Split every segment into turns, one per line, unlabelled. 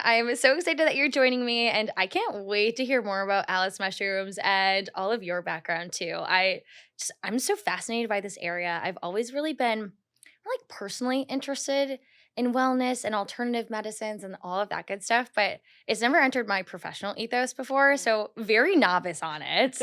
I'm so excited that you're joining me, and I can't wait to hear more about Alice mushrooms and all of your background too. I'm so fascinated by this area. I've always really been like personally interested in wellness and alternative medicines and all of that good stuff, but it's never entered my professional ethos before, so very novice on it.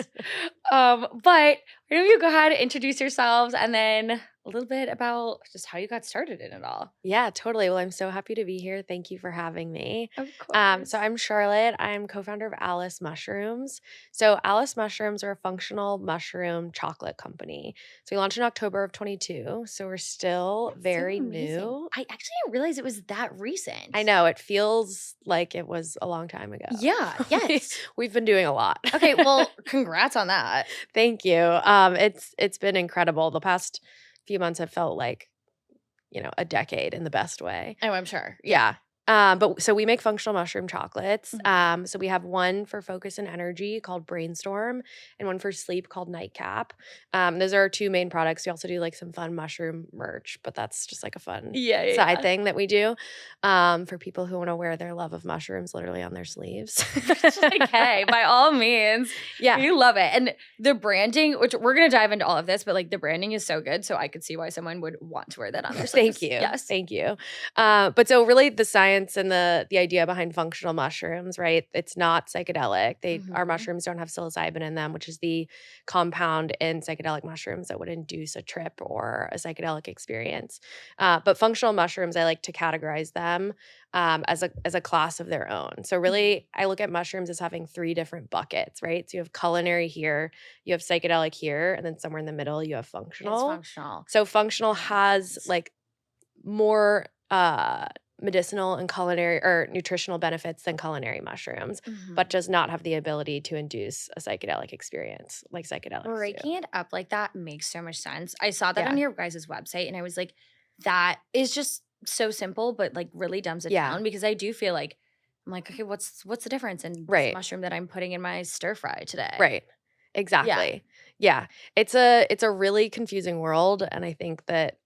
But why don't you go ahead and introduce yourselves and then a little bit about just how you got started in it all.
Yeah, totally. Well, I'm so happy to be here. Thank you for having me.
Of
So
course.
I'm Charlotte. I'm co-founder of Alice Mushrooms. So Alice Mushrooms are a functional mushroom chocolate company. So we launched in October of 22. So we're still
That's so
very
amazing.
new.
I actually didn't realize it was that
I
recent.
know it feels like it was a long time ago.
Yeah,
We-
yes.
We've been doing a lot.
Okay, well, congrats on that.
Thank you. It's been incredible. The past few months have felt like, a decade in the best way.
Oh, I'm sure. Yeah.
Yeah. But so we make functional mushroom chocolates.
Mhm.
So we have one for focus and energy called Brainstorm and one for sleep called Nightcap. Those are our two main products. We also do like some fun mushroom merch, but that's just like a fun
Yeah, yeah,
side
yeah.
thing that we do for people who want to wear their love of mushrooms literally on their sleeves.
It's like, hey, by all means,
Yeah.
we love it. And the branding, which we're going to dive into all of this, but like the branding is so good. So I could see why someone would want to wear that on their
Thank
sleeves.
you.
Yes.
Thank you. But so really the science and the idea behind functional mushrooms, right? It's not psychedelic. Our
Mhm.
mushrooms don't have psilocybin in them, which is the compound in psychedelic mushrooms that would induce a trip or a psychedelic experience. But functional mushrooms, I like to categorize them as a class of their own. So really, I look at mushrooms as having three different buckets, right? So you have culinary here, you have psychedelic here, and then somewhere in the middle you have
It's
functional.
functional.
So functional
That makes
has
sense.
like more medicinal and culinary or nutritional benefits than culinary mushrooms, but
Mhm.
does not have the ability to induce a psychedelic experience like psychedelics do.
Breaking it up like that makes so much sense. I saw that on
Yeah.
your guys' website and I was like, that is just so simple, but like really dumbs it
Yeah.
down because I do feel like I'm like, okay, what's the difference in this
Right.
mushroom that I'm putting in my stir fry today?
Right.
Yeah.
Exactly. Yeah. It's a really confusing world, and I think that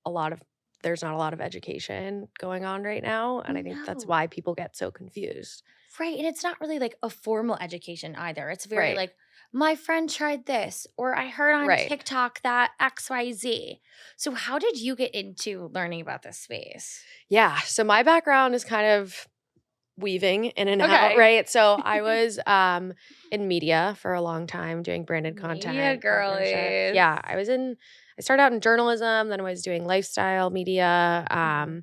there's not a lot of education going on right now, and I think that's
No.
why people get so confused.
Right. And it's not really like a formal education either. It's very
Right.
like, my friend tried this, or I heard on
Right.
TikTok that XYZ. So, how did you get into learning about this space?
Yeah. So my background is kind of weaving in and out,
Okay.
right? So I was in media for a long time doing branded
Media
content, partnerships.
girlies.
Yeah, I started out in journalism, then I was doing lifestyle media,
Mhm.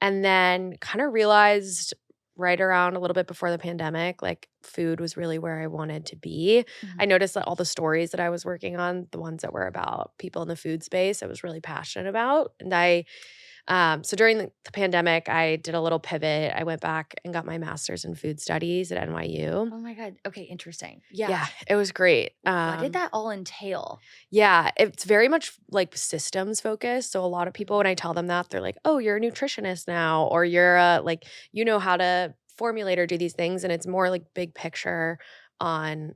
and then kind of realized right around a little bit before the pandemic, like food was really where I wanted to be. I
Mhm.
noticed that all the stories that I was working on, the ones that were about people in the food space, I was really passionate about. So during the pandemic, I did a little pivot. I went back and got my master's in food studies at NYU.
Oh my god. Okay, interesting. Yeah.
Yeah, it was great.
What did that all entail?
Yeah, it's very much like systems focused. So a lot of people,
Mhm.
when I tell them that, they're like, "Oh, you're a nutritionist now, or you're like you know how to formulate or do these things," and it's more like big picture on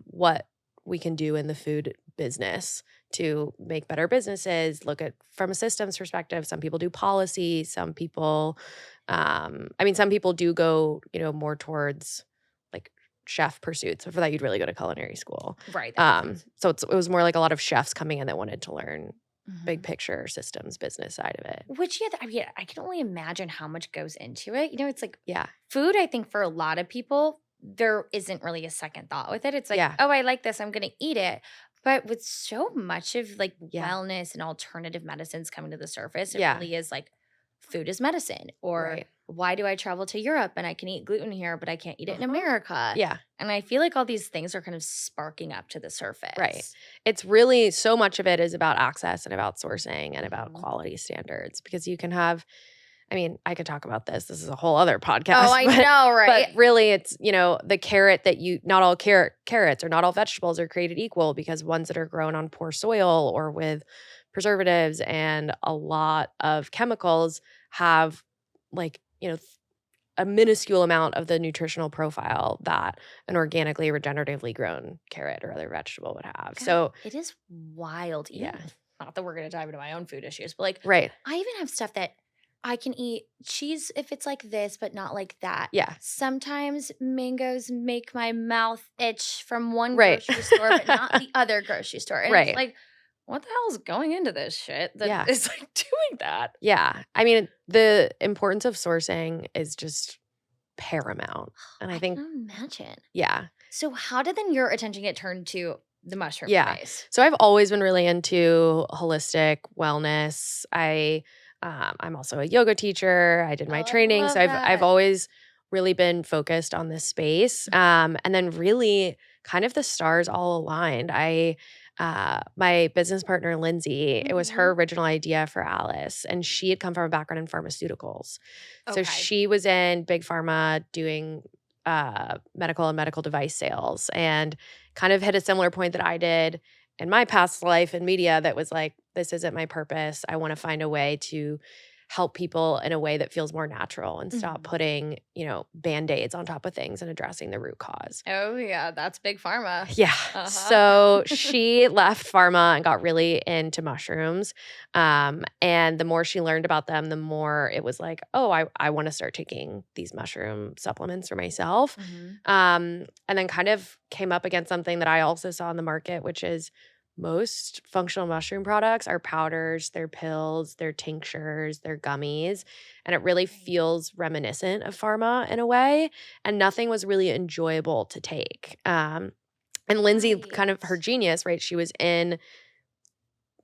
what we can do in the food business to make better businesses. Look at from a systems perspective. Some people do policy. Some people do go, more towards like chef pursuits. So for that, you'd really go to culinary school.
Right, that makes sense.
So it was more like a lot of chefs coming in that wanted to learn big
Mhm.
picture systems business side of it.
Which, yeah, I mean, I can only imagine how much goes into it. It's like
Yeah.
food, I think for a lot of people, there isn't really a second thought with it. It's like,
Yeah.
oh, I like this, I'm gonna eat it. But with so much of like
Yeah.
wellness and alternative medicines coming to the surface, it
Yeah.
really is like food is medicine. Or
Right.
why do I travel to Europe and I can eat gluten here, but I can't eat it in
Uh-huh.
America?
Yeah.
And I feel like all these things are kind of sparking up to the
Right.
surface.
It's really so much of it is about access and about sourcing and about
Mhm.
quality standards because you can have I could talk about this. This is a whole other
Oh,
podcast,
I
but
know,
but
right?
really it's, the carrot that not all carrots or not all vegetables are created equal because ones that are grown on poor soil or with preservatives and a lot of chemicals have like, a minuscule amount of the nutritional profile that an organically regeneratively grown carrot or other vegetable would have.
God,
So,
it is wild. Even
yeah.
not that we're gonna dive into my own food issues, but like
Right.
I even have stuff that I can eat cheese if it's like this, but not like that.
Yeah.
Sometimes mangoes make my mouth itch from one
Right.
grocery store, but not the other grocery store. And it's
Right.
like, what the hell is going into this shit that
Yeah.
is like doing that?
Yeah. I mean, the importance of sourcing is just paramount. And I
I
think,
can imagine.
yeah.
So how did then your attention get turned to the mushroom
Yeah.
space?
So I've always been really into holistic wellness. I'm also a yoga teacher. I did
Oh,
my
I
training. So
love
I've
that.
always really been focused on this space. And then really kind of the stars all aligned. My business partner, Lindsay, it was her
Mhm.
original idea for Alice. And she had come from a background in pharmaceuticals. So
Okay.
she was in big pharma doing medical and medical device sales and kind of hit a similar point that I did in my past life in media that was like, this isn't my purpose. I want to find a way to help people in a way that feels more natural and stop
Mhm.
putting, band-aids on top of things and addressing the root cause.
Oh yeah, that's big pharma.
Yeah.
Uh-huh.
So she left pharma and got really into mushrooms. And the more she learned about them, the more it was like, oh, I want to start taking these mushroom supplements for myself.
Mhm.
And then kind of came up against something that I also saw in the market, which is most functional mushroom products are powders, they're pills, they're tinctures, they're gummies. And it really
Right.
feels reminiscent of pharma in a way. And nothing was really enjoyable to take. And Lindsay, kind of her
Right.
genius, right? She was in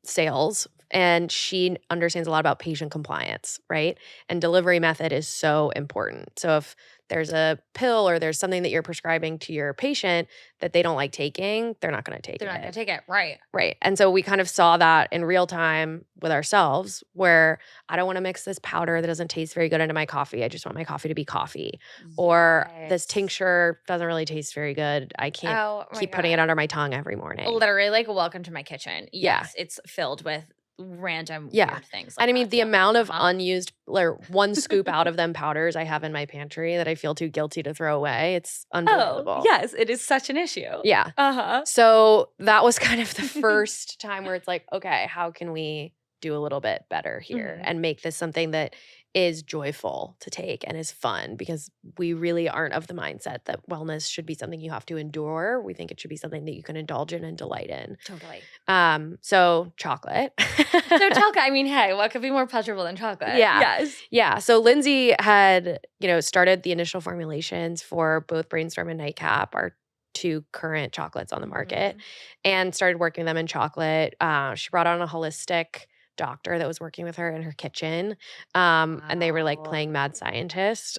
sales and she understands a lot about patient compliance, right? And delivery method is so important. So if there's a pill or there's something that you're prescribing to your patient that they don't like taking, they're not going to take
They're not gonna
it.
take it. Right.
Right. And so we kind of saw that in real time with ourselves where I don't want to mix this powder that doesn't taste very good into my coffee. I just want my coffee to be coffee. Or this
Yes.
tincture doesn't really taste very good. I can't
Oh my
keep putting it
god.
under my tongue every morning.
Literally, like, welcome to my kitchen.
Yeah.
Yes, it's filled with random
Yeah.
weird things like
And I mean,
that.
the
Yeah.
amount of
Uh-huh.
unused or 1 scoop out of them powders I have in my pantry that I feel too guilty to throw away, it's
Oh,
unbelievable.
yes, it is such an issue.
Yeah.
Uh-huh.
So that was kind of the first time where it's like, okay, how can we do a little bit better here
Mhm.
and make this something that is joyful to take and is fun because we really aren't of the mindset that wellness should be something you have to endure. We think it should be something that you can indulge in and delight in.
Totally.
So chocolate.
So chocolate, I mean, hey, what could be more pleasurable than chocolate?
Yeah.
Yes.
Yeah. So Lindsay had, started the initial formulations for both Brainstorm and Nightcap, our 2 current chocolates on the market,
Mhm.
and started working them in chocolate. She brought on a holistic doctor that was working with her in her kitchen. And they were like
Wow.
playing mad scientist,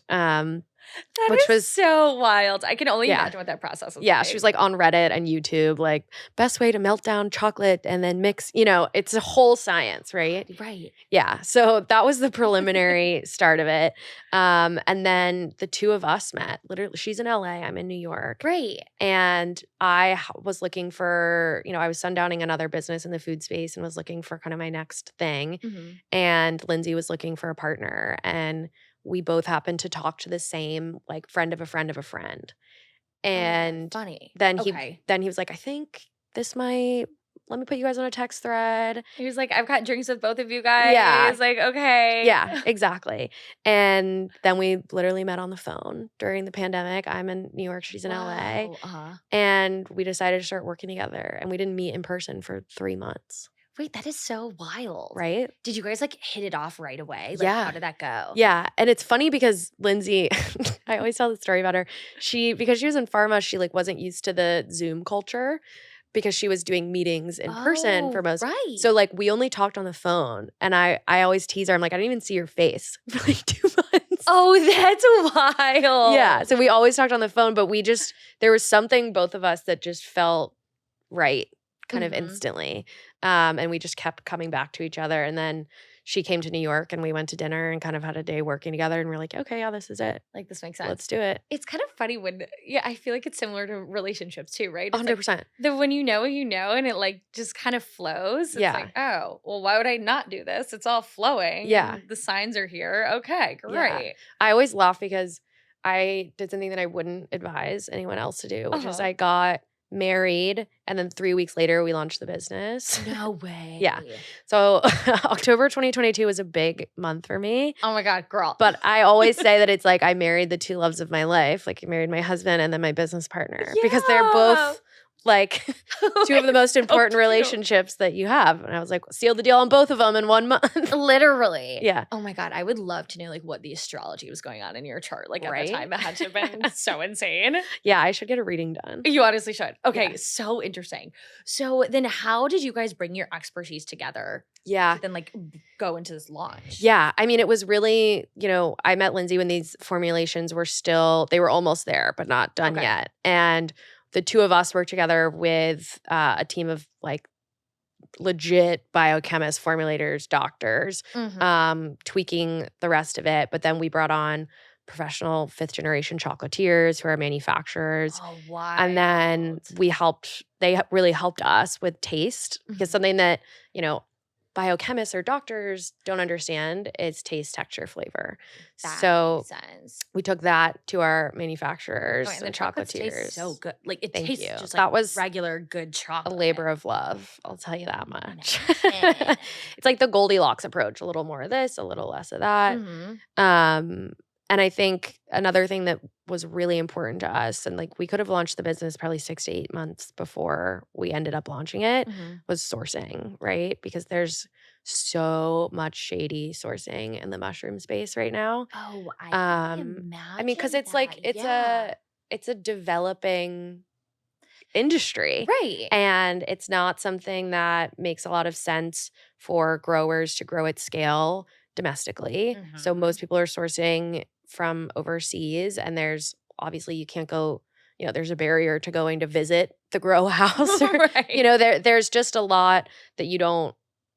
That
which
is
was,
so wild. I can only
yeah.
imagine what that process was
Yeah, she was
like.
like on Reddit and YouTube, like best way to melt down chocolate and then mix, it's a whole science, right?
Right.
Yeah. So that was the preliminary start of it. And then the 2 of us met. Literally, she's in LA, I'm in New York.
Right.
And was looking for, I was sundowning another business in the food space and was looking for kind of my next thing.
Mhm.
And Lindsay was looking for a partner. And we both happened to talk to the same like friend of a friend of a friend.
Oh my god,
And
funny.
then he
Okay.
then he was like, I think this might let me put you guys on a text thread.
He was like, "I've got drinks with both of you
Yeah.
guys." Like, "Okay."
Yeah, exactly. And then we literally met on the phone during the pandemic. I'm in New York, she's in LA.
Wow. Uh-huh.
And we decided to start working together. And we didn't meet in person for 3 months,
Wait, that is so wild.
right?
Did you guys, like, hit it off right away? Like, how
Yeah.
did that go?
Yeah. And it's funny because Lindsay, I always tell the story about her. Because she was in pharma, she like wasn't used to the Zoom culture because she was doing meetings in person for
Oh,
most.
right.
So like we only talked on the phone. And I always tease her. I'm like, I didn't even see your face for like 2 months.
Oh, that's wild.
Yeah. So we always talked on the phone, but there was something both of us that just felt right kind of
Mhm.
instantly. And we just kept coming back to each other. And then she came to New York and we went to dinner and kind of had a day working together. And we're like, okay, yeah, this is it.
Like, this makes sense.
Let's do it.
It's kind of funny when I feel like it's similar to relationships too, right? It's like
100%.
when you know, and it, like, just kind of flows. It's
Yeah.
like, "Oh, well, why would I not do this? It's all flowing,
Yeah.
and the signs are here. Okay,
Yeah.
great."
I always laugh because I did something that I wouldn't advise anyone else to do, which is
Uh-huh.
I got married, and then 3 weeks later, we launched the business.
No way.
Yeah. So October 2022 was a big month for me.
Oh my God, girl.
But I always say that it's like I married the two loves of my life. Like I married my husband and then my business partner because they're both like two of the most important relationships that you have. And I was like, seal the deal on both of them in 1 month.
Literally.
Yeah.
Oh my God. I would love to know like what the astrology was going on in your chart. Like at
Right?
the time, it had to have been so insane.
Yeah, I should get a reading done.
You honestly should. Okay,
Yeah.
so interesting. So then how did you guys bring your expertise together
Yeah.
to then like go into this launch?
Yeah. I mean, it was really, I met Lindsay when these formulations they were almost there, but not done yet. And the two of us worked together with a team of like legit biochemists, formulators, doctors, tweaking the rest of it. But then we brought on professional 5th generation chocolatiers who are manufacturers.
Oh, wow.
And then they really helped us with taste because something that, biochemists or doctors don't understand is taste, texture, flavor.
That makes sense.
We took that to our manufacturers
and
and
the chocolates
chocolatiers.
taste so good. Like it
Thank
tastes
you.
just
That
like
was
regular good
a
chocolate.
labor of love, I'll tell you that much.
Man.
It's like the Goldilocks approach, a little more of this, a little less of that. And I think another thing that was really important to us, and like we could have launched the business probably 6 to 8 months before we ended up launching it, was sourcing, right? Because there's so much shady sourcing in the mushroom space right now.
Oh, I can imagine.
I mean, because it's like it's a developing industry.
Right.
And it's not something that makes a lot of sense for growers to grow at scale domestically. So most people are sourcing from overseas, and there's obviously you can't go, there's a barrier to going to visit the grow house.
Right.
There's just a lot that you don't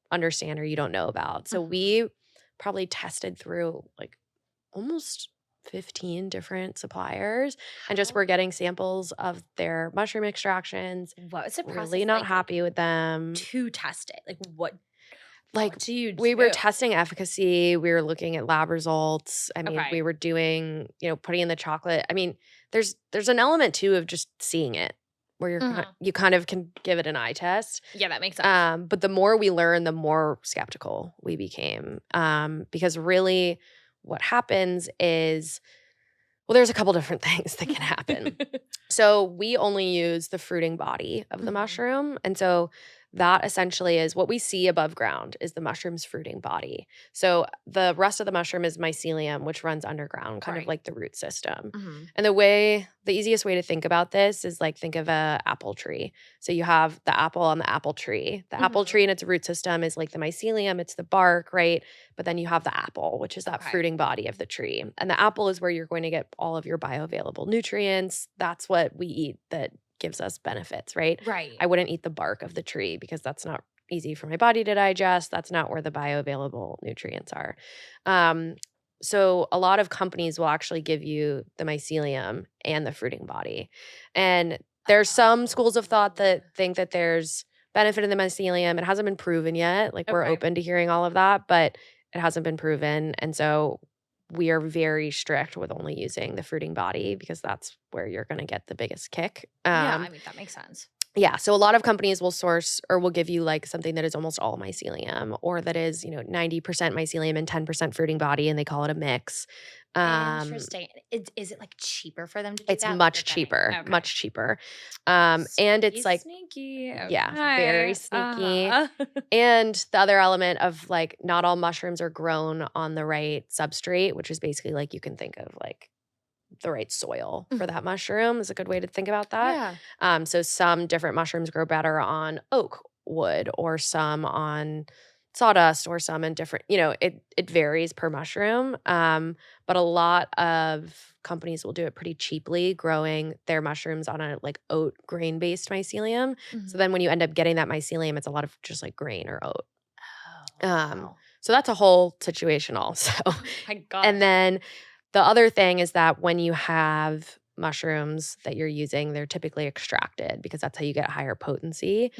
understand or you don't know about. So we probably tested through like almost 15 different suppliers and just were getting samples of their mushroom extractions.
What was the process
Really not
like
happy with them.
to test it? What do you
We were
do?
testing efficacy. We were looking at lab results. I mean, we were doing, putting in the chocolate. I mean, there's an element too of just seeing it where you kind of can give it an eye test.
Yeah, that makes sense.
But the more we learn, the more skeptical we became. Because really what happens is, well, there's a couple different things that can happen. So we only use the fruiting body of the mushroom. And so that essentially is what we see above ground is the mushroom's fruiting body. So the rest of the mushroom is mycelium, which runs underground, kind of like the root system. And the easiest way to think about this is like think of a apple tree. So you have the apple on the apple tree. The apple tree and its root system is like the mycelium, it's the bark, right? But then you have the apple, which is that fruiting body of the tree. And the apple is where you're going to get all of your bioavailable nutrients. That's what we eat that gives us benefits, right?
Right.
I wouldn't eat the bark of the tree because that's not easy for my body to digest. That's not where the bioavailable nutrients are. So a lot of companies will actually give you the mycelium and the fruiting body. And there's some schools of thought that think that there's benefit in the mycelium. It hasn't been proven yet. Like we're open to hearing all of that, but it hasn't been proven. And so we are very strict with only using the fruiting body because that's where you're going to get the biggest kick.
Yeah, I mean, that makes sense.
Yeah. So a lot of companies will source or will give you like something that is almost all mycelium or that is, 90% mycelium and 10% fruiting body, and they call it a mix.
Interesting. Is it like cheaper for them to do
It's
that?
much cheaper, much cheaper. And it's like,
sneaky.
yeah, very sneaky. And the other element of like not all mushrooms are grown on the right substrate, which is basically like you can think of like the right soil for that mushroom is a good way to think about that.
Yeah.
So some different mushrooms grow better on oak wood or some on sawdust or some in different, it varies per mushroom. But a lot of companies will do it pretty cheaply, growing their mushrooms on a like oat grain based mycelium. So then when you end up getting that mycelium, it's a lot of just like grain or oat.
Oh, wow.
So that's a whole situation also.
My God.
And then the other thing is that when you have mushrooms that you're using, they're typically extracted because that's how you get higher potency.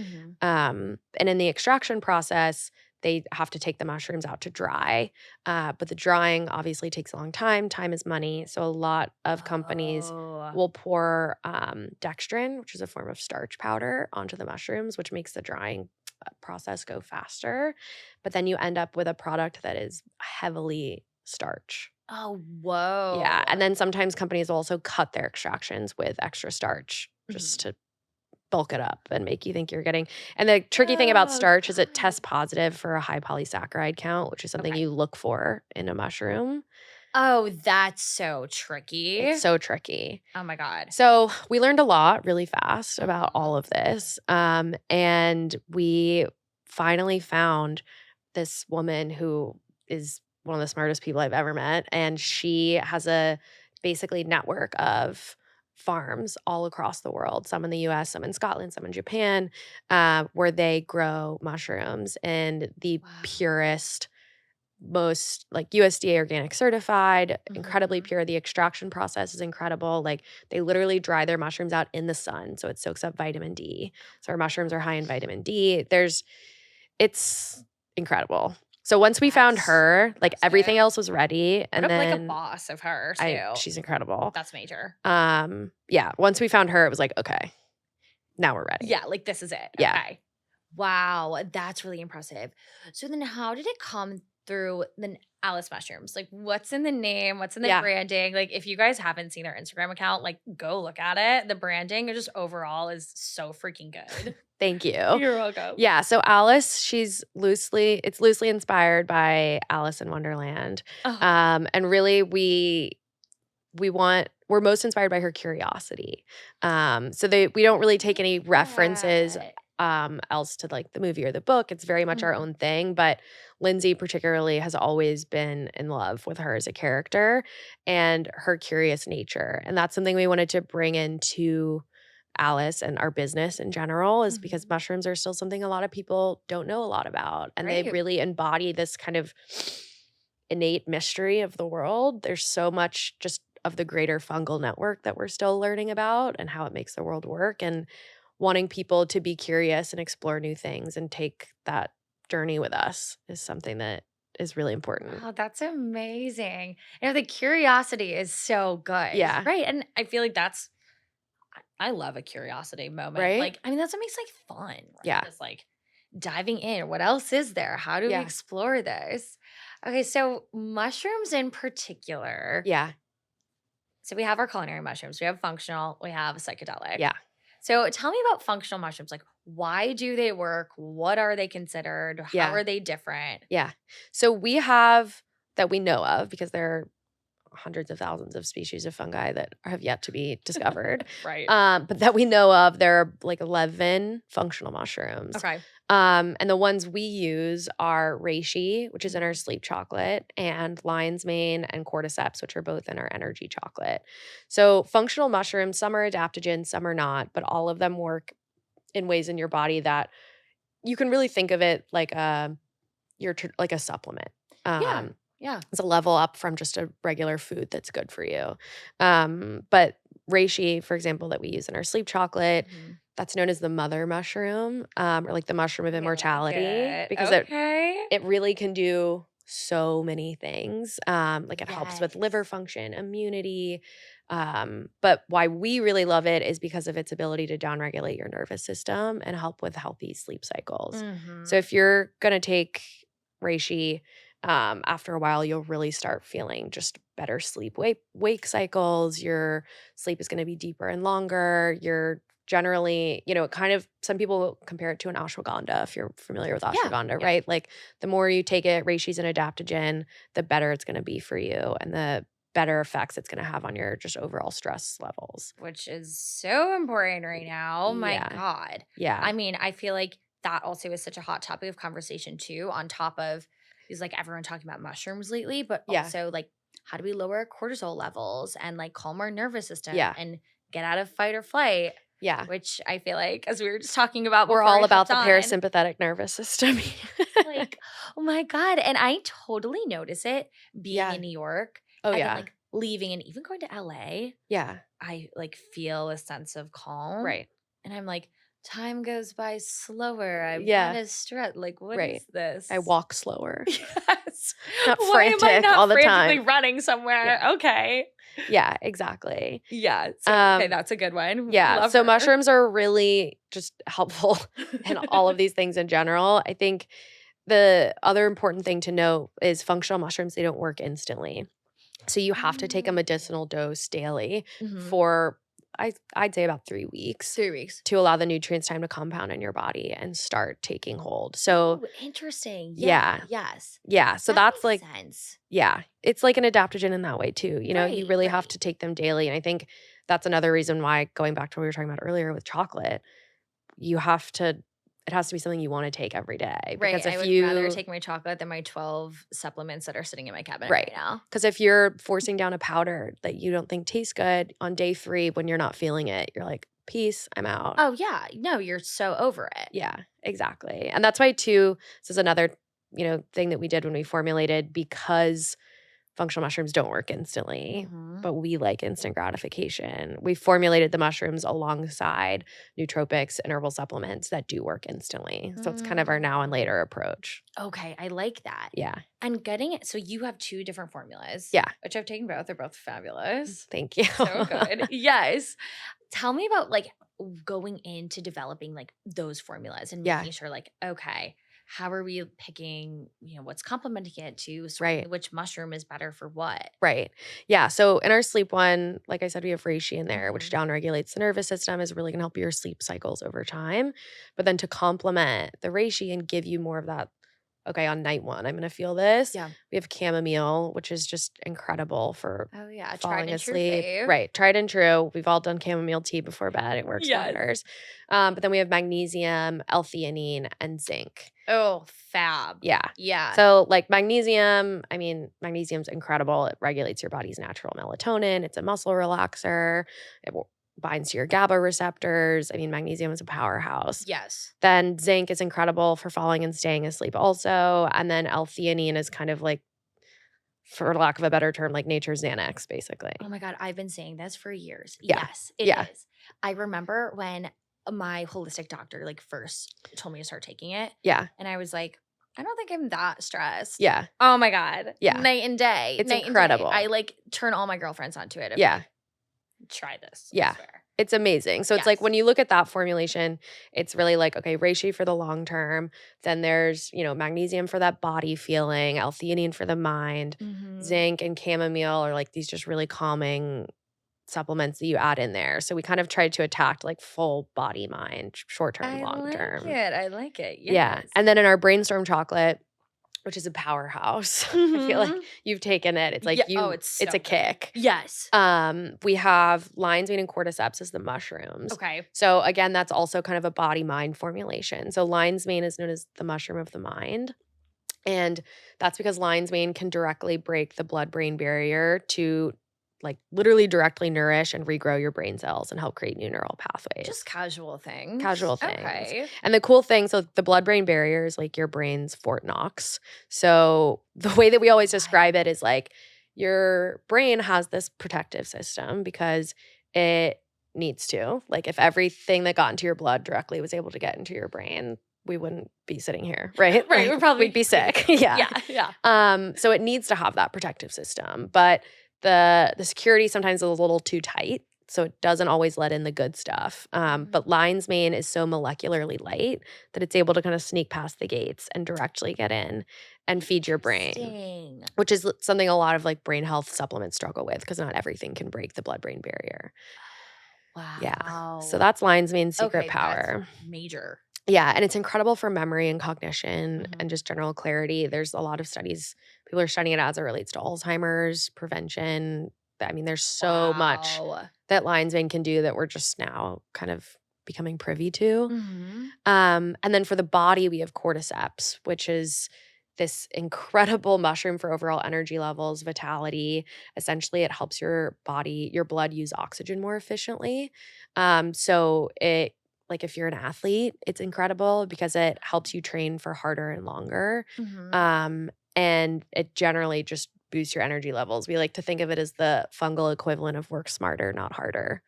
And in the extraction process, they have to take the mushrooms out to dry. But the drying obviously takes a long time. Time is money. So a lot of companies we'll pour dextrin, which is a form of starch powder, onto the mushrooms, which makes the drying process go faster. But then you end up with a product that is heavily starch.
Oh,
Yeah.
whoa.
And then sometimes companies will also cut their extractions with extra starch just to bulk it up and make you think you're getting. And the tricky thing about
Oh,
starch is it
God.
tests positive for a high polysaccharide count, which is something
Okay.
you look for in a mushroom.
Oh, that's so tricky.
It's so tricky.
Oh my God.
So we learned a lot really fast about
Mhm.
all of this. And we finally found this woman who is one of the smartest people I've ever met. And she has a basically network of farms all across the world, some in the US, some in Scotland, some in Japan, where they grow mushrooms in the
Wow.
purest, most like USDA organic certified, incredibly
Mhm.
pure. The extraction process is incredible. Like they literally dry their mushrooms out in the sun so it soaks up vitamin D. So our mushrooms are high in vitamin D. It's incredible. So once we found
That's so
her, like everything
impressive.
else was ready,
What
and
a like a
then
boss of her too.
she's incredible.
That's major.
Yeah, once we found her, it was like, okay, now we're ready.
Yeah, like this is it.
Yeah.
Okay. Wow, that's really impressive. So then how did it come through the Alice mushrooms? Like what's in the name? What's in the
Yeah.
branding? Like if you guys haven't seen their Instagram account, like go look at it. The branding just overall is so freaking good.
Thank you.
You're welcome.
Yeah, so Alice, it's loosely inspired by Alice in Wonderland.
Oh,
And really we're most inspired by her curiosity. So we don't really take any references
that.
else to like the movie or the book. It's very much our
Mhm.
own thing, but Lindsay particularly has always been in love with her as a character and her curious nature. And that's something we wanted to bring into Alice and our business in general, is because
Mhm.
mushrooms are still something a lot of people don't know a lot about. And they
Right.
really embody this kind of innate mystery of the world. There's so much just of the greater fungal network that we're still learning about and how it makes the world work, and wanting people to be curious and explore new things and take that journey with us is something that is really important.
Oh, that's amazing. The curiosity is so good.
Yeah.
Right. And I feel like I love a curiosity moment.
Right?
Like, I mean, that's what makes like fun, right?
Yeah.
Just like diving in. What else is there? How do we
Yeah.
explore this? Okay, so mushrooms in particular.
Yeah.
So we have our culinary mushrooms, we have functional, we have psychedelic.
Yeah.
So tell me about functional mushrooms. Like, why do they work? What are they considered? How
Yeah.
are they different?
Yeah. So we have that we know of, because there are hundreds of thousands of species of fungi that have yet to be discovered.
Right.
But that we know of, there are like 11 functional mushrooms.
Okay.
And the ones we use are reishi, which is in our sleep chocolate, and lion's mane and cordyceps, which are both in our energy chocolate. So functional mushrooms, some are adaptogens, some are not, but all of them work in ways in your body that you can really think of it like like a supplement.
Yeah. Yeah.
It's a level up from just a regular food that's good for you. But reishi, for example, that we use in our sleep chocolate,
Mhm.
that's known as the mother mushroom, or like the mushroom of
I like
immortality,
it.
because
Okay.
it really can do so many things. Like it helps with liver
Yes.
function, immunity. But why we really love it is because of its ability to downregulate your nervous system and help with healthy sleep cycles. So
Mhm.
if you're gonna take reishi, after a while, you'll really start feeling just better sleep wake cycles. Your sleep is going to be deeper and longer. You're generally, kind of, some people compare it to an ashwagandha, if you're familiar with
Yeah.
ashwagandha,
Yeah.
right? Like the more you take it, reishi's an adaptogen, the better it's going to be for you and the better effects it's going to have on your just overall stress levels.
Which is so important right now. My
Yeah.
God.
Yeah.
I mean, I feel like that also is such a hot topic of conversation too, on top of is like everyone talking about mushrooms lately, but
Yeah.
also like how do we lower our cortisol levels and like calm our nervous system
Yeah.
and get out of fight or flight,
Yeah.
which I feel like, as we were just talking about
We're
before
all
we
about
hopped
the
on,
parasympathetic nervous system.
like, oh my God. And I totally notice it being
Yeah.
in New York
Oh,
and
yeah.
then like leaving and even going to LA.
Yeah.
I like feel a sense of calm.
Right.
And I'm like, time goes by slower. I want
Yeah.
to strut. Like, what
Right.
is this?
I walk slower.
Yes. Yes.
Not
Why am I
frantic
not
all the
frantically
time.
running somewhere?
Yeah.
Okay.
Yeah, exactly.
Yeah. So, okay,
Um,
that's a good one.
yeah,
Love
so
her.
mushrooms are really just helpful in all of these things in general. I think the other important thing to note is functional mushrooms, they don't work instantly. So you have to take a
Oh.
medicinal dose daily
Mhm.
for I'd say about 3 weeks
3 weeks.
to allow the nutrients time to compound in your body and start taking hold. So
Oh, interesting. Yeah.
yeah.
Yes.
Yeah, so
That
that's
makes
like
sense.
yeah, it's like an adaptogen in that way too. You
Right.
really have
Right.
to take them daily, and I think that's another reason why going back to what we were talking about earlier with chocolate, you have to it has to be something you wanna take every day
Right.
because
I
if
would rather
you
take my chocolate than my 12 supplements that are sitting in my cabinet right
right.
now.
Because if you're forcing down a powder that you don't think tastes good on day 3 when you're not feeling it, you're like, "Peace, I'm out."
Oh, yeah. No, you're so over it.
Yeah, exactly, and that's why too this is another, thing that we did when we formulated because functional mushrooms don't work instantly,
Mhm.
but we like instant gratification. We formulated the mushrooms alongside nootropics and herbal supplements that do work instantly, so it's kind of our now and
Mm.
later approach.
Okay, I like that.
Yeah.
And getting it so you have 2 different formulas,
Yeah.
which I've taken both. They're both fabulous.
Thank you.
So good. Yes. Tell me about, like, going into developing, like, those formulas and
Yeah,
making sure, like, okay, how are we picking, what's complementing it to
right.
sorting which mushroom is better for what?
Right. Yeah. So in our sleep one, like I said, we have reishi in there, which
Mhm.
downregulates the nervous system, is really going to help your sleep cycles over time. But then to complement the reishi and give you more of that, okay, on night one, I'm going to feel this.
Yeah.
We have chamomile, which is just incredible for
Oh, yeah, tried
falling
and true
asleep.
fave.
Right. Tried and true. We've all done chamomile tea before bed. It works
Yes.
wonders. But then we have magnesium, L-theanine, and zinc.
Oh, fab.
Yeah.
Yeah.
So, like magnesium, I mean, magnesium's incredible. It regulates your body's natural melatonin. It's a muscle relaxer. Binds to your GABA receptors. I mean, magnesium is a powerhouse.
Yes.
Then zinc is incredible for falling and staying asleep also. And then L-theanine is kind of like, for lack of a better term, like nature's Xanax, basically.
Oh my God, I've been saying this for years.
Yeah.
Yes, it
Yeah.
is. I remember when my holistic doctor like first told me to start taking it,
Yeah.
and I was like, I don't think I'm that stressed.
Yeah.
Oh my God.
Yeah.
Night and day.
It's
night and day.
incredible.
I like turn all my girlfriends onto it. I'm
Yeah.
like, try this. I
Yeah.
swear.
It's amazing. So it's like
Yes.
when you look at that formulation, it's really like, okay, reishi for the long term. Then there's, magnesium for that body feeling, L-theanine for the mind,
Mhm.
zinc and chamomile are like these just really calming supplements that you add in there. So we kind of tried to attack like full body mind, short term,
I
long
like
term.
it. I like it.
Yeah.
Yes.
And then in our brainstorm chocolate, which is a powerhouse. I feel like
Mhm.
you've taken it. It's like
Yeah. Oh, it's
it's
so
a
good.
kick.
Yes.
We have lion's mane and cordyceps as the mushrooms.
Okay.
So again, that's also kind of a body mind formulation. So lion's mane is known as the mushroom of the mind. And that's because lion's mane can directly break the blood brain barrier to like literally directly nourish and regrow your brain cells and help create new neural pathways.
Just casual things.
Casual things.
Okay.
And the cool thing, so the blood brain barrier is like your brain's Fort Knox. So the way that we always describe it is like your brain has this protective system because it needs to. Like if everything that got into your blood directly was able to get into your brain, we wouldn't be sitting here, right?
Right.
Like,
We'd probably
we'd be sick. Yeah.
Yeah. Yeah.
So it needs to have that protective system, but the security sometimes is a little too tight, so it doesn't always let in the good stuff. But lion's mane is so molecularly light that it's able to kind of sneak past the gates and directly get in and feed your brain,
Interesting.
which is something a lot of like brain health supplements struggle with because not everything can break the blood-brain barrier. Yeah. So
Wow.
that's lion's mane's secret
Okay,
power.
that's major.
Yeah, and it's incredible for memory and cognition
Mhm.
and just general clarity. There's a lot of studies, people are studying it as it relates to Alzheimer's prevention. I mean, there's so much
Wow.
that lion's mane can do that we're just now kind of becoming privy to.
Mhm.
And then for the body, we have cordyceps, which is this incredible mushroom for overall energy levels, vitality. Essentially, it helps your body, your blood use oxygen more efficiently. So it like if you're an athlete, it's incredible because it helps you train for harder and longer.
Mhm.
And it generally just boosts your energy levels. We like to think of it as the fungal equivalent of work smarter, not harder.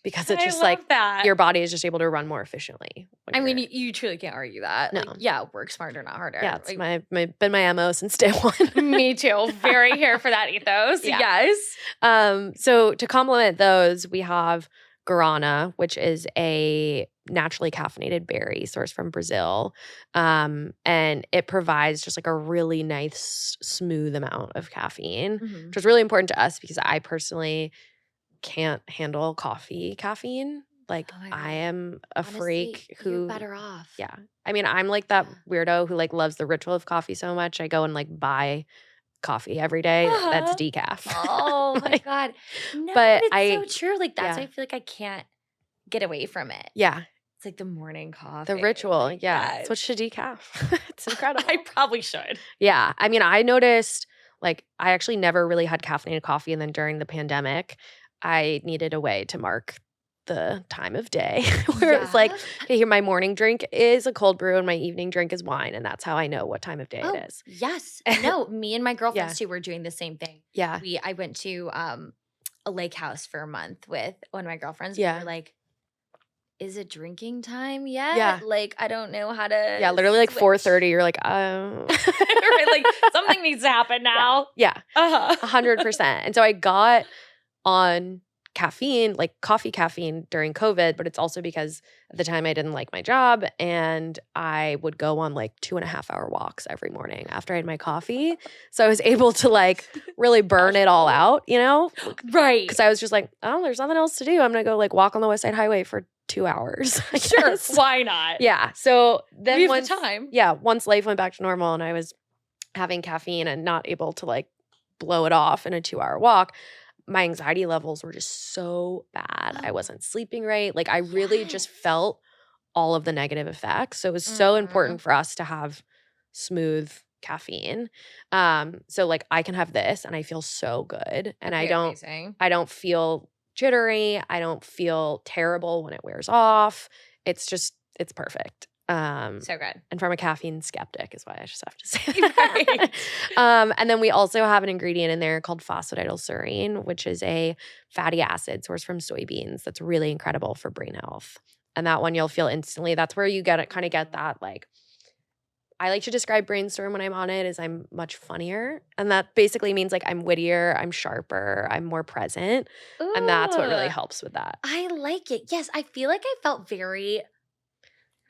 because it's
I
just like
love that.
your body is just able to run more efficiently when
I mean,
you're
you truly can't argue that. Like,
No.
yeah, work smarter, not harder.
Yeah, it's
Like,
been my MO since day one.
me too. Very here for that ethos.
Yeah.
Yes.
So to complement those, we have guarana, which is a naturally caffeinated berry sourced from Brazil. And it provides just like a really nice, smooth amount of caffeine,
Mhm.
which is really important to us because I personally can't handle coffee caffeine. Like
Oh my
I
God.
am a
Honestly,
freak
you're
who
better off.
yeah. I mean, I'm like that
Yeah.
weirdo who like loves the ritual of coffee so much. I go and like buy coffee every day that's
Uh-huh.
decaf.
Oh my
Like,
God. No, but
but
it's so
I
true. Like, that's why
yeah.
I feel like I can't get away from it.
Yeah.
It's like the morning coffee.
The ritual.
Like,
Yeah.
yes.
Switch to decaf. It's incredible.
I probably should.
Yeah. I mean, I noticed like I actually never really had caffeinated coffee. And then during the pandemic, I needed a way to mark the time of day where it was like,
Yeah.
okay, here my morning drink is a cold brew and my evening drink is wine. And that's how I know what time of day
Oh,
it is.
yes. No, me and my
Yeah.
girlfriends too were doing the same thing.
Yeah.
I went to a lake house for a month with one of my girlfriends. And we
Yeah.
were like, is it drinking time yet?
Yeah.
Like, I don't know how to
Yeah. Literally like
switch.
4:30, you're like,
Right, like something needs to happen now.
Yeah.
Uh-huh.
100%. And so I got on caffeine, like coffee caffeine during COVID, but it's also because at the time I didn't like my job and I would go on like 2.5 hour walks every morning after I had my coffee. So I was able to like really burn it all out, you know?
Right.
Because I was just like, oh, there's nothing else to do. I'm going to go like walk on the West Side Highway for 2 hours. I
Sure.
guess.
Why not?
Yeah. So then
We have
once
the time.
Yeah, once life went back to normal and I was having caffeine and not able to like blow it off in a 2 hour walk, my anxiety levels were just so bad. I wasn't sleeping right. Like I really just
Yes.
felt all of the negative effects. So it was so
Mhm.
important for us to have smooth caffeine. So like I can have this and I feel so good. And
Okay, amazing.
I don't feel jittery. I don't feel terrible when it wears off. It's perfect.
So good.
And from a caffeine skeptic is why I just have to say
Right.
that. And then we also have an ingredient in there called phosphatidylserine, which is a fatty acid sourced from soybeans that's really incredible for brain health. And that one you'll feel instantly. That's where you get it, kind of get that like I like to describe brainstorm when I'm on it as I'm much funnier. And that basically means like I'm wittier, I'm sharper, I'm more present. And that's what really
Ooh,
helps with that.
I like it. Yes, I feel like I felt very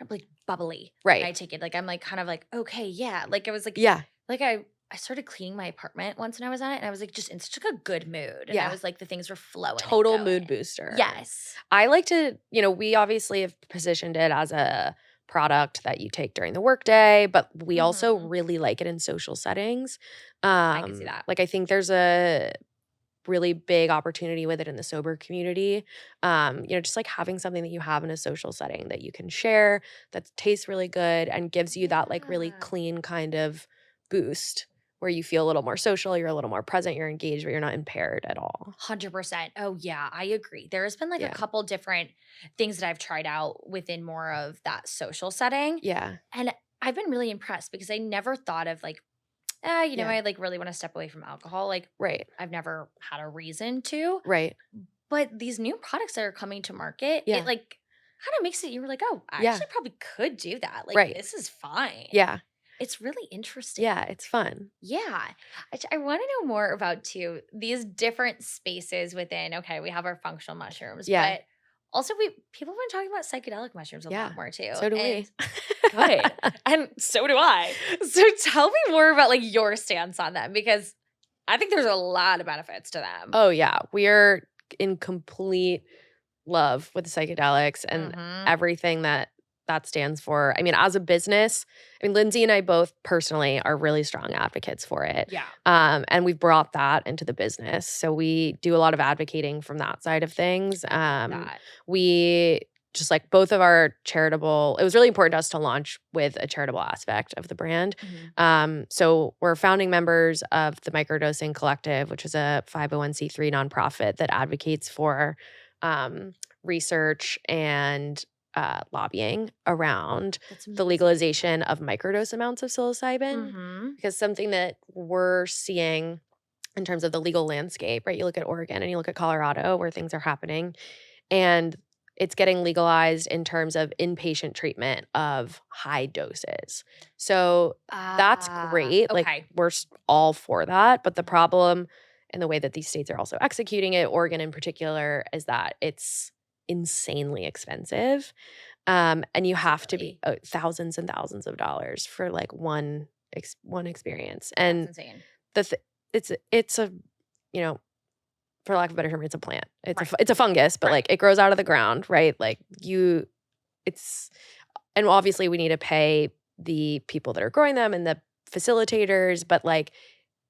like bubbly. When I
Right.
take it. Like I'm like kind of like, okay, yeah. Like I was like
Yeah.
I started cleaning my apartment once when I was on it and I was like just in such like a good mood. And I
Yeah.
was like the things were flowing. and
Total
going.
mood booster.
Yes.
I like to, we obviously have positioned it as a product that you take during the workday, but we also
Mhm.
really like it in social settings.
I can see that.
Like I think there's a really big opportunity with it in the sober community. Just like having something that you have in a social setting that you can share that tastes really good and gives you that like really
Yeah.
clean kind of boost where you feel a little more social, you're a little more present, you're engaged, but you're not impaired at all.
100%. Oh, yeah, I agree. There's been like a
Yeah.
couple different things that I've tried out within more of that social setting.
Yeah.
And I've been really impressed because I never thought of like,
Yeah.
I like really want to step away from alcohol. Like,
Right.
I've never had a reason to.
Right.
But these new products that are coming to market,
Yeah.
it like kind of makes it, you were like, oh, I
Yeah.
actually probably could do that. Like,
Right.
this is fine.
Yeah.
It's really interesting.
Yeah, it's fun.
Yeah. I want to know more about too these different spaces within. Okay, we have our functional mushrooms,
Yeah.
but also people have been talking about psychedelic mushrooms a
Yeah.
lot more too.
So do
and
we.
good. And so do I. So tell me more about like your stance on them because I think there's a lot of benefits to them.
Oh yeah, we are in complete love with the psychedelics and
Mhm.
everything that stands for. I mean, as a business, Lindsay and I both personally are really strong advocates for it.
Yeah.
And we've brought that into the business. So we do a lot of advocating from that side of things.
That.
We just like both of our charitable, it was really important to us to launch with a charitable aspect of the brand.
Mhm.
So we're founding members of the Microdosing Collective, which is a 501c3 nonprofit that advocates for research and lobbying around
That's
the
amazing.
legalization of microdose amounts of psilocybin.
Mhm.
Because something that we're seeing in terms of the legal landscape, right? You look at Oregon and you look at Colorado where things are happening. And it's getting legalized in terms of inpatient treatment of high doses. So that's great. Like,
Okay.
we're all for that. But the problem in the way that these states are also executing it, Oregon in particular, is that it's insanely expensive. And you have to be thousands and thousands of dollars for like one experience.
That's
And
insane.
it's a, you know, for lack of a better term, it's a plant.
Right.
It's a fungus, but
Right.
like it grows out of the ground, right? Like and obviously we need to pay the people that are growing them and the facilitators, but like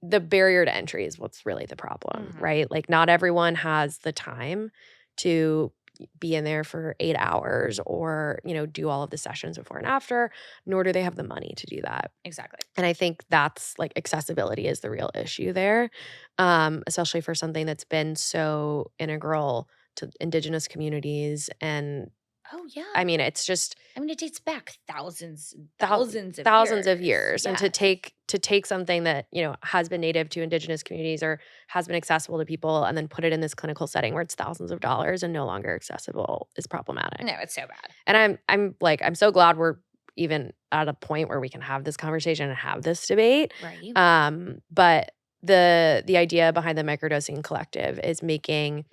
the barrier to entry is what's really the problem, right? Like not everyone has the time to be in there for 8 hours or, do all of the sessions before and after, nor do they have the money to do that.
Exactly.
And I think that's like accessibility is the real issue there, especially for something that's been so integral to Indigenous communities. And
Oh, yeah.
I mean, it's just
it dates back thousands
of years. And
Yes.
to take something that, has been native to Indigenous communities or has been accessible to people and then put it in this clinical setting where it's thousands of dollars and no longer accessible is problematic.
No, it's so bad.
And I'm so glad we're even at a point where we can have this conversation and have this debate.
Right.
But the idea behind the microdosing collective is making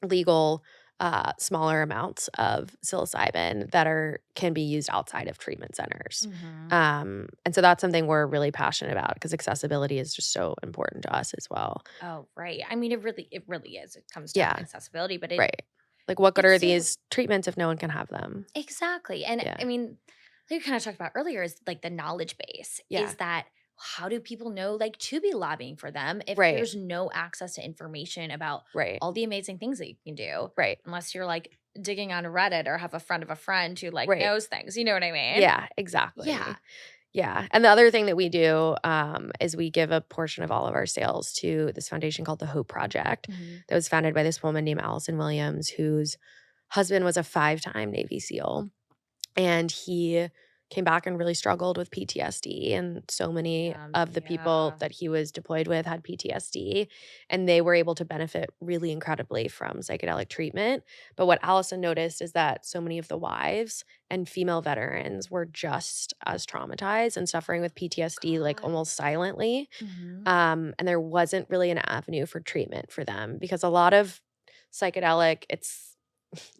legal smaller amounts of psilocybin that can be used outside of treatment centers. And so that's something we're really passionate about because accessibility is just so important to us as well.
Oh, right. I mean, it really is. It comes down to accessibility, but
right. Like, what good are these treatments if no one can have them?
Exactly. And I mean, like you kind of talked about earlier is like the knowledge base is that how do people know like to be lobbying for them if there's no access to information about all the amazing things that you can do?
Right.
Unless you're like digging on Reddit or have a friend of a friend who like knows things. You know what I mean?
Yeah, exactly.
Yeah.
Yeah. And the other thing that we do is we give a portion of all of our sales to this foundation called the Hope Project that was founded by this woman named Allison Williams, whose husband was a 5-time Navy SEAL. And he came back and really struggled with PTSD. And so many of the people that he was deployed with had PTSD. And they were able to benefit really incredibly from psychedelic treatment. But what Allison noticed is that so many of the wives and female veterans were just as traumatized and suffering with PTSD, like almost silently. And there wasn't really an avenue for treatment for them because a lot of psychedelic,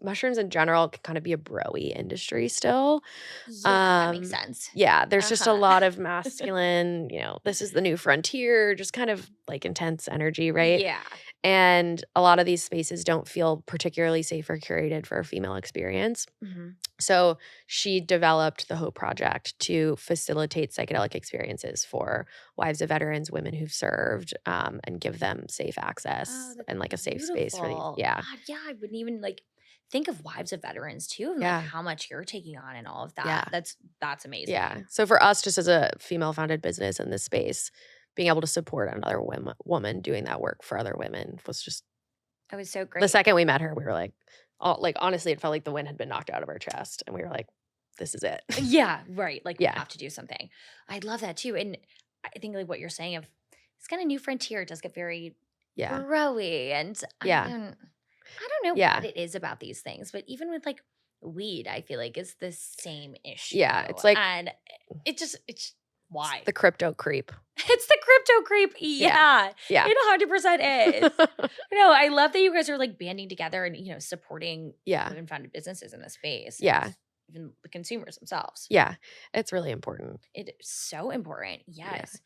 mushrooms in general can kind of be a bro-y industry still.
Yeah, that makes sense.
Yeah, there's just a lot of masculine, this is the new frontier, just kind of like intense energy, right?
Yeah.
And a lot of these spaces don't feel particularly safe or curated for a female experience. So she developed the Hope Project to facilitate psychedelic experiences for wives of veterans, women who've served, and give them safe access and like a safe space for these. Yeah.
God, yeah, I wouldn't even like think of wives of veterans too and like how much you're taking on and all of that.
Yeah.
That's amazing.
Yeah. So for us, just as a female founded business in this space, being able to support another woman doing that work for other women was just
it was so great.
The second we met her, we were like honestly, it felt like the wind had been knocked out of our chest. And we were like, this is it.
Yeah, right. Like we have to do something. I love that too. And I think like what you're saying of it's kind of new frontier does get very bro-y. And I don't know what it is about these things, but even with like weed, I feel like it's the same issue.
Yeah. It's like
and it's why?
It's the crypto creep.
It's the crypto creep. Yeah. It 100% is. No, I love that you guys are like banding together and, supporting women founded businesses in this space.
Yeah.
Even the consumers themselves.
Yeah. It's really important.
It is so important. Yes.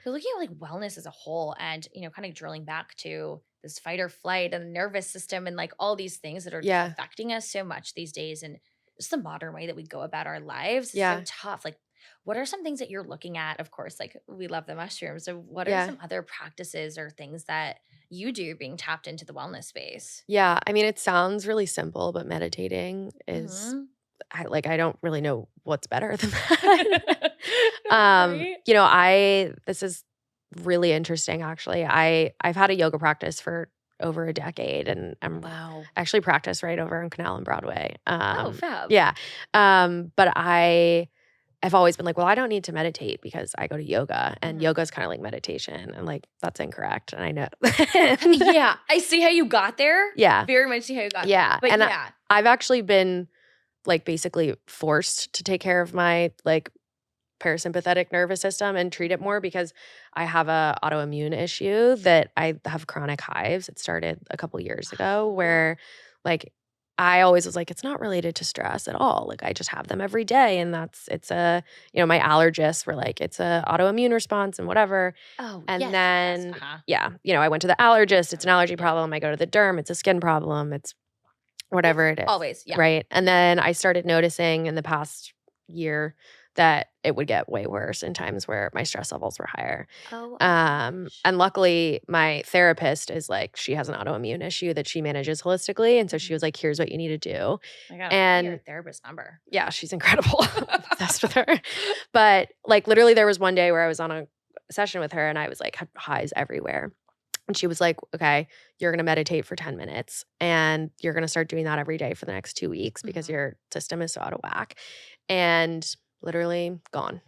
So looking at like wellness as a whole and, kind of drilling back to this fight or flight and the nervous system and like all these things that are affecting us so much these days and just the modern way that we go about our lives is so tough. Like, what are some things that you're looking at? Of course, like we love the mushrooms. So what are some other practices or things that you do being tapped into the wellness space?
Yeah. I mean, it sounds really simple, but meditating is I don't really know what's better than that.
Right?
This is really interesting actually. I've had a yoga practice for over a decade and I'm actually practice right over on Canal and Broadway.
Fab.
Yeah. But I I've always been like, well, I don't need to meditate because I go to yoga and
Mhm.
yoga is kind of like meditation. And like, that's incorrect. And I know.
Yeah, I see how you got there.
Yeah.
Very much see how you got there.
Yeah.
But
And
yeah.
I've actually been like basically forced to take care of my like parasympathetic nervous system and treat it more because I have a autoimmune issue that I have chronic hives. It started a couple years ago
Yeah.
where like I always was like, it's not related to stress at all. Like I just have them every day. And it's a, my allergists were like, it's a autoimmune response and whatever.
Oh,
And
yes, yes,
then,
uh-huh.
yeah, I went to the allergist. It's an allergy
Yeah.
problem. I go to the derm. It's a skin problem. It's whatever it is.
Always, yeah.
Right. And then I started noticing in the past year that it would get way worse in times where my stress levels were higher.
Oh,
And luckily my therapist is like, she has an autoimmune issue that she manages holistically. And so she was like, here's what you need to do.
my God, give me your
And
therapist number.
yeah, she's incredible. I'm obsessed with her. But like literally there was one day where I was on a session with her and I was like had highs everywhere. And she was like, okay, you're going to meditate for 10 minutes and you're going to start doing that every day for the next 2 weeks because
Mhm.
your system is so out of whack. And literally gone.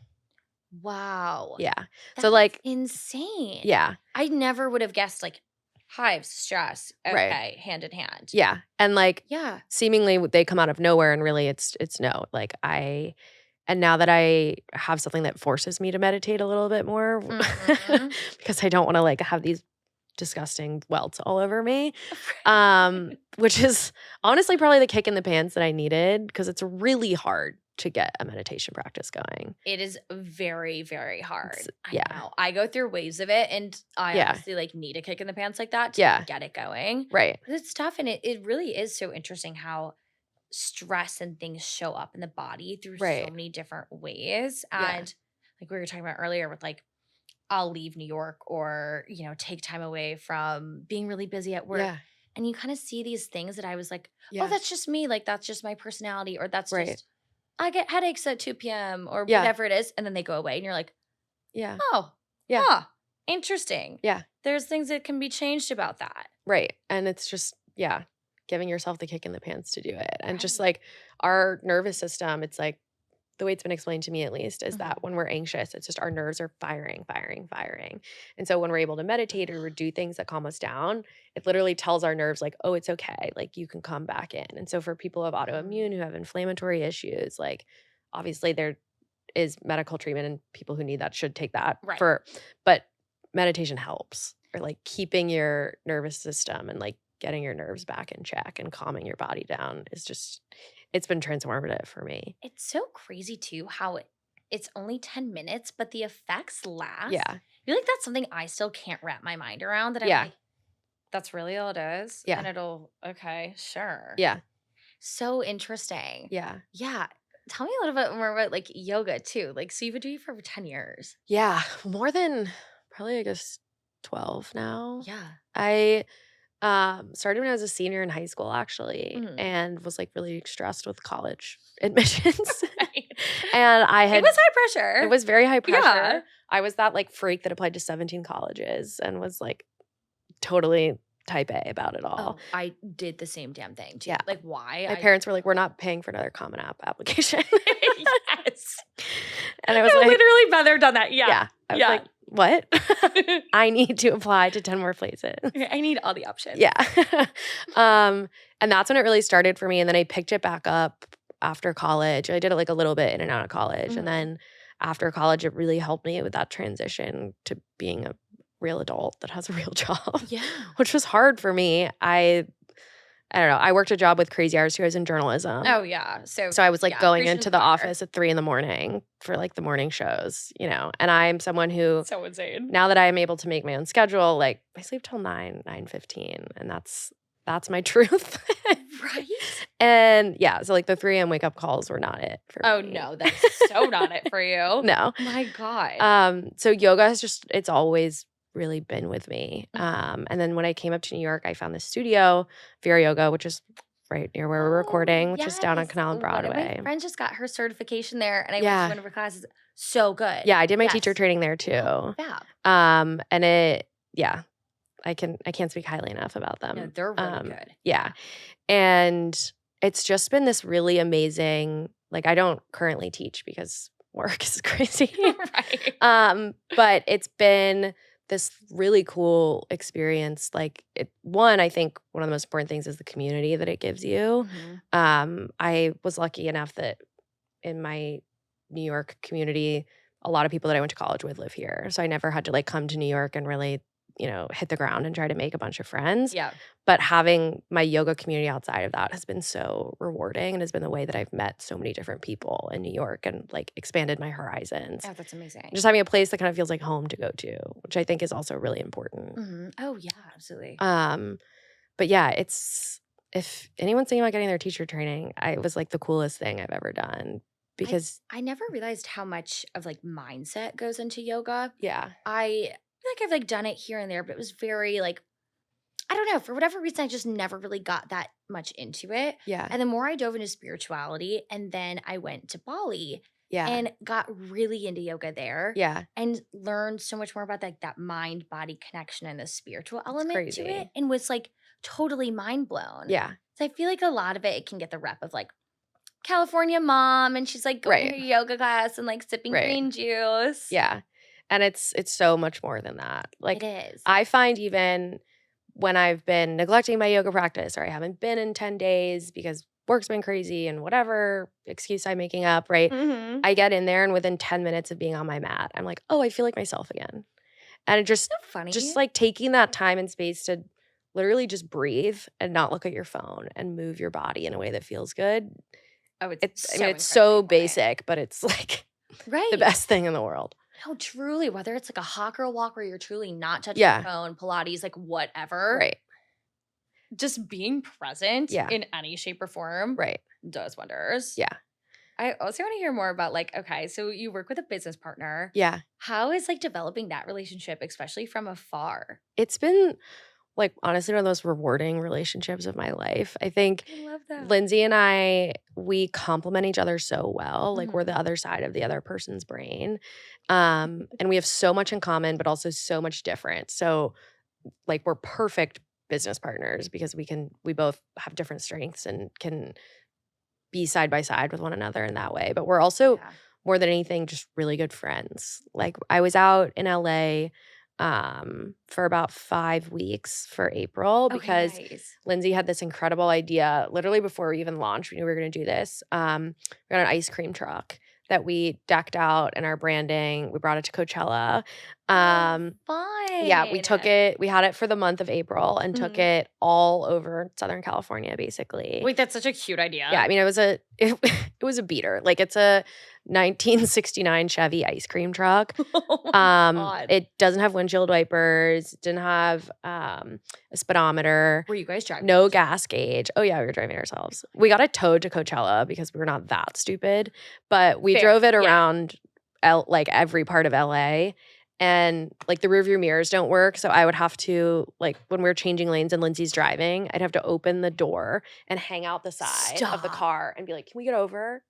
Wow.
Yeah.
That
So
is
like,
insane.
yeah.
I never would have guessed like hives, stress. Okay,
Right.
hand in hand.
Yeah. And like
Yeah.
seemingly they come out of nowhere and really it's no. Like and now that I have something that forces me to meditate a little bit more
Mhm.
because I don't want to like have these disgusting welts all over me. Which is honestly probably the kick in the pants that I needed because it's really hard to get a meditation practice going.
It is very, very hard. I
yeah.
know. I go through waves of it and I
Yeah.
honestly like need a kick in the pants like that to
Yeah.
get it going.
Right.
But it's tough and it really is so interesting how stress and things show up in the body through so
Right.
many different ways.
Yeah.
And like we were talking about earlier with like I'll leave New York or, take time away from being really busy at work.
Yeah.
And you kind of see these things that I was like,
Yeah.
oh, that's just me. Like, that's just my personality. Or that's
Right.
just, I get headaches at 2 p.m. or
Yeah.
whatever it is. And then they go away. And you're like,
Yeah.
oh,
Yeah.
huh, interesting.
Yeah.
There's things that can be changed about that.
Right. And it's just, yeah, giving yourself the kick in the pants to do it. And just
Right.
like our nervous system, it's like the way it's been explained to me at least is that
Mhm.
when we're anxious, it's just our nerves are firing, firing, firing. And so when we're able to meditate or do things that calm us down, it literally tells our nerves like, oh, it's okay. Like you can come back in. And so for people who have autoimmune, who have inflammatory issues, like obviously there is medical treatment and people who need that should take that
Right.
but meditation helps or like keeping your nervous system and like getting your nerves back in check and calming your body down is just it's been transformative for me.
It's so crazy too how it's only 10 minutes, but the effects last.
Yeah.
I feel like that's something I still can't wrap my mind around that I'm
Yeah.
like, that's really all it is.
Yeah.
And okay, sure.
Yeah.
So interesting.
Yeah.
Yeah. Tell me a little bit more about like yoga too. Like, so you've been doing it for over 10 years.
Yeah. More than probably I guess 12 now.
Yeah.
I started when I was a senior in high school actually
Mhm.
and was like really stressed with college admissions.
Right.
And I
It
had
was high pressure.
it was very high pressure.
Yeah.
I was that like freak that applied to 17 colleges and was like totally type A about it all.
Oh, I did the same damn thing too.
Yeah.
Like, why?
My parents were like, we're not paying for another Common App application.
Yes.
And I was
I've
like,
literally rather done that. Yeah.
yeah. I was
Yeah.
like, what? I need to apply to 10 more places.
I need all the options.
Yeah. And that's when it really started for me. And then I picked it back up after college. I did it like a little bit in and out of college.
Mhm.
And then after college, it really helped me with that transition to being a real adult that has a real job,
Yeah.
which was hard for me. I don't know. I worked a job with crazy hours too. I was in journalism.
Oh, yeah. So
So I was like
yeah,
going
appreciate
into the
fire.
office at 3 a.m. for like the morning shows, and I'm someone who
So insane.
now that I'm able to make my own schedule, like I sleep till 9:15, and that's my truth.
Right?
And yeah, so like the 3 a.m. wake up calls were not it for
Oh,
me.
no. That's so not it for you.
No.
My God.
So yoga has it's always really been with me.
Mhm.
And then when I came up to New York, I found this studio, Vera Yoga, which is right near where we're recording, which is down on
yes.
Canal and
One of
Broadway.
my friends just got her certification there, and I went
Yeah.
to one of her classes. So good.
Yeah, I did my teacher
Yes.
training there too.
Fab.
And yeah, I can't speak highly enough about them.
No, they're really good.
Yeah. And it's just been this really amazing, like I don't currently teach because work is crazy.
Right.
But it's been this really cool experience. Like I think one of the most important things is the community that it gives you.
Mhm.
I was lucky enough that in my New York community, a lot of people that I went to college with live here. So I never had to like come to New York and really, hit the ground and try to make a bunch of friends.
Yeah.
But having my yoga community outside of that has been so rewarding and has been the way that I've met so many different people in New York and like expanded my horizons.
Oh, that's amazing.
Just having a place that kind of feels like home to go to, which I think is also really important.
Mhm. Oh, yeah, absolutely.
Um, but yeah, if anyone's thinking about getting their teacher training, it was like the coolest thing I've ever done
I
because
I never realized how much of, like, mindset goes into yoga.
yeah,
I feel like I've, like, done it here and there, but it was very, like I don't know, for whatever reason, I just never really got that much into it,
yeah,
and the more I dove into spirituality, and then I went to Bali
yeah,
and got really into yoga there
yeah,
and learned so much more about, like, that mind-body connection and the spiritual
it's
element to it
crazy.
and was, like, totally mind blown.
Yeah,
So I feel like a lot of it can get the rep of, like, California mom, and she's, like, going to
right,
her yoga class and, like, sipping
right,
green juice.
yeah, and it's so much more than that.
It
Like,
is.
I find even when I've been neglecting my yoga practice or I haven't been in 10 days because work's been crazy and whatever excuse I'm making up, right?
Mhm.
I get in there and within 10 minutes of being on my mat, I'm like, "Oh, I feel like myself again." And it just
So funny.
like taking that time and space to literally just breathe and not look at your phone and move your body in a way that feels good.
Oh, it's
It's I mean,
so
it's
incredibly
so
important.
basic, but it's like the
Right.
best thing in the world.
No, truly, whether it's like a hot girl walk where you're truly not touching your
Yeah,
phone, Pilates, like whatever,
right.
just being present
Yeah,
in any shape or form
right.
does wonders.
Yeah.
I also want to hear more about like, okay, so you work with a business partner.
Yeah.
How is like developing that relationship, especially from afar?
It's been like honestly one of the most rewarding relationships of my life. I think
I love that.
Lindsay and I, we complement each other so well. Like we're
Mhm.
the other side of the other person's brain. And we have so much in common, but also so much different. So like we're perfect business partners because we both have different strengths and can be side by side with one another in that way. But we're also
Yeah.
more than anything just really good friends. Like I was out in LA for about 5 weeks for April
Okay,
because
nice.
Lindsay had this incredible idea literally before we even launched. We knew we were going to do this. We got an ice cream truck that we decked out in our branding. We brought it to Coachella.
Oh,
Um, yeah,
fun.
we had it for the month of April and took
Mhm.
it all over Southern California, basically.
Wait, that's such a cute
Yeah,
idea.
I mean, it was a beater. Like, it's a 1969 Chevy ice cream truck.
Oh my God.
It doesn't have windshield wipers, didn't have, a speedometer,
Were you guys driving
no
yourself?
gas gauge. Oh, yeah, we were driving ourselves. We got it towed to Coachella because we were not that stupid, but we
Fair.
drove it
Yeah.
around like, every part of LA, and, like, the rearview mirrors don't work, so I would have to like, when we w're changing lanes and Lindsay's driving, I'd have to open the door and hang out the side of the
Stop.
car and be like, "Can we get over?"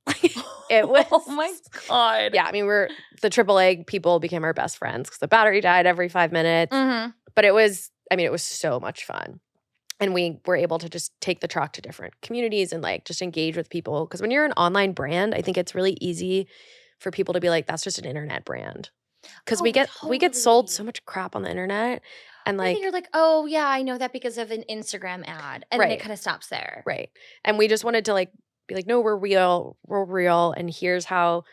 It was
Oh my God.
yeah, I mean, the AAA people became our best friends because the battery died every 5 minutes,
Mhm.
but it was so much fun. And we were able to just take the truck to different communities and, like, just engage with people. Because when you're an online brand, I think it's really easy for people to be like, "That's just an internet brand." Because
Oh,
we get sold so
totally.
much crap on the internet and,
Or that
like
you're like, "Oh, yeah, I know that because of an Instagram ad," and then it
right,
kinda stops there.
right. And we just wanted to, like, be like, "No, we're real, and here's how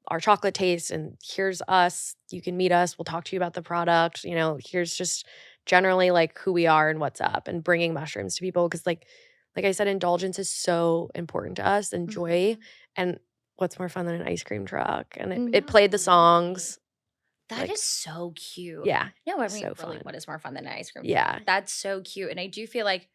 our chocolate tastes, and here's us. You can meet us. We'll talk to you about the product. Here's just generally, like, who we are and what's up," and bringing mushrooms to people because, like I said, indulgence is so important to us and joy,
Mhm.
and what's more fun than an ice cream truck? And it
No,
played the
literally.
songs,
That
like
is so cute.
yeah,
No, I mean,
so
really,
fun.
what is more fun than an ice cream truck?
Yeah,
That's so cute, and I do feel like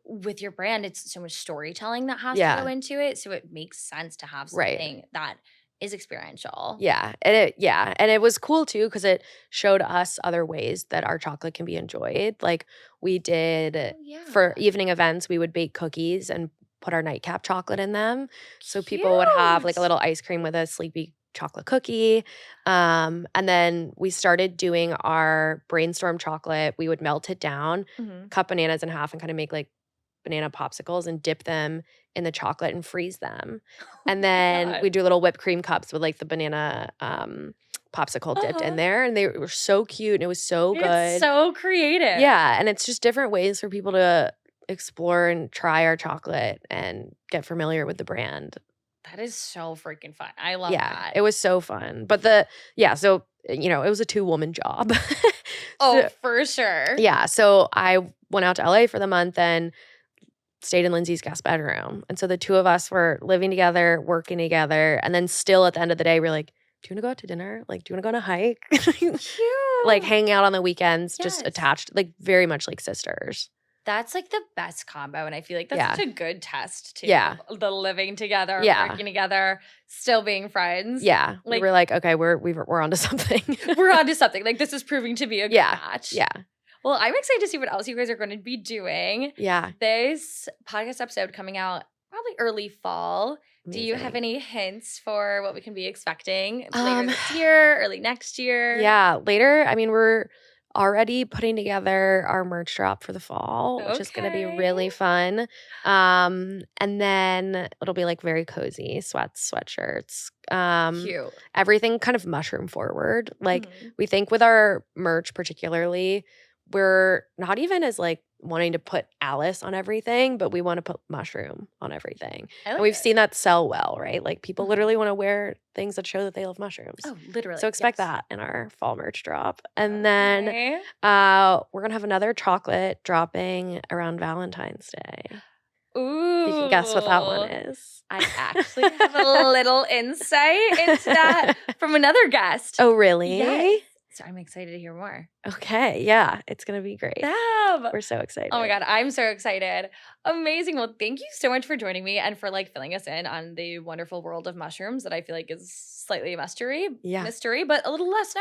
with your brand, it's so much storytelling that has to go
yeah,
into it, so it makes sense to have
right.
something that is experiential.
And it was cool too because it showed us other ways that our chocolate can be enjoyed. Like, we did
Oh, yeah.
for evening events, we would bake cookies and put our nightcap chocolate in them. So people would have, like, a
Cute.
little ice cream with a sleepy chocolate cookie. And then we started doing our brainstorm chocolate. We would melt it down,
Mhm.
cut bananas in half, and kinda make, like, banana popsicles and dip them in the chocolate and freeze them.
Oh
And
my
then
god.
we do little whipped cream cups with like the banana popsicle dipped in
Uh-huh.
there, and they were so cute and it was so
It's
good.
so creative.
Yeah, and it's just different ways for people to explore and try our chocolate and get familiar with the brand.
That is so freaking fun. I love
Yeah,
that.
it was so fun. But so, it was a two-woman job.
Oh,
So
for sure.
yeah, so I went out to LA for the month and stayed in Lindsay's guest bedroom. And so the two of us were living together, working together, and then still at the end of the day, we're like, "Do you wanna go out to dinner? Like, do you wanna go on a hike?" Like,
Cute.
hang out on the weekends, just
Yes.
attached, like, very much like sisters.
That's like the best combo, and I feel like that's
Yeah.
such a good test too.
Yeah.
The living together,
Yeah.
working together, still being friends.
Yeah. We
Like
were like, "Okay, we're onto something."
we're onto something. Like this is proving to be a good
Yeah.
match.
Yeah.
Well, I'm excited to see what else you guys are going to be doing.
Yeah.
This podcast episode coming out probably early fall. Do you have
Amazing.
any hints for what we can be expecting later
Um,
this year, early next year?
Yeah, later, I mean, we're already putting together our merch drop for the fall, which is gonna be really
Okay.
fun. And then it'll be, like, very cozy, sweatshirts,
Cute.
everything kind of mushroom forward. Like,
Mhm.
we think with our merch particularly, we're not even as, like, wanting to put Alice on everything, but we wanna put mushroom on everything.
I
And
like
we've
it.
seen that sell well, right? Like, people
Mhm.
literally wanna wear things that show that they love mushrooms.
Oh, literally.
So expect
Yes.
that in our fall merch drop. And then
Okay.
we're gonna have another chocolate dropping around Valentine's Day. If you can guess what that one
Ooh.
is.
I actually have a little insight into that from another guest.
Oh, really?
Yes. So I'm excited to hear more.
Okay. Yeah. It's gonna be great.
Fab.
We're so excited.
Oh my god, I'm so excited. Amazing. Well, thank you so much for joining me and for like filling us in on the wonderful world of mushrooms that I feel like is slightly a mystery,
Yeah.
but a little less now.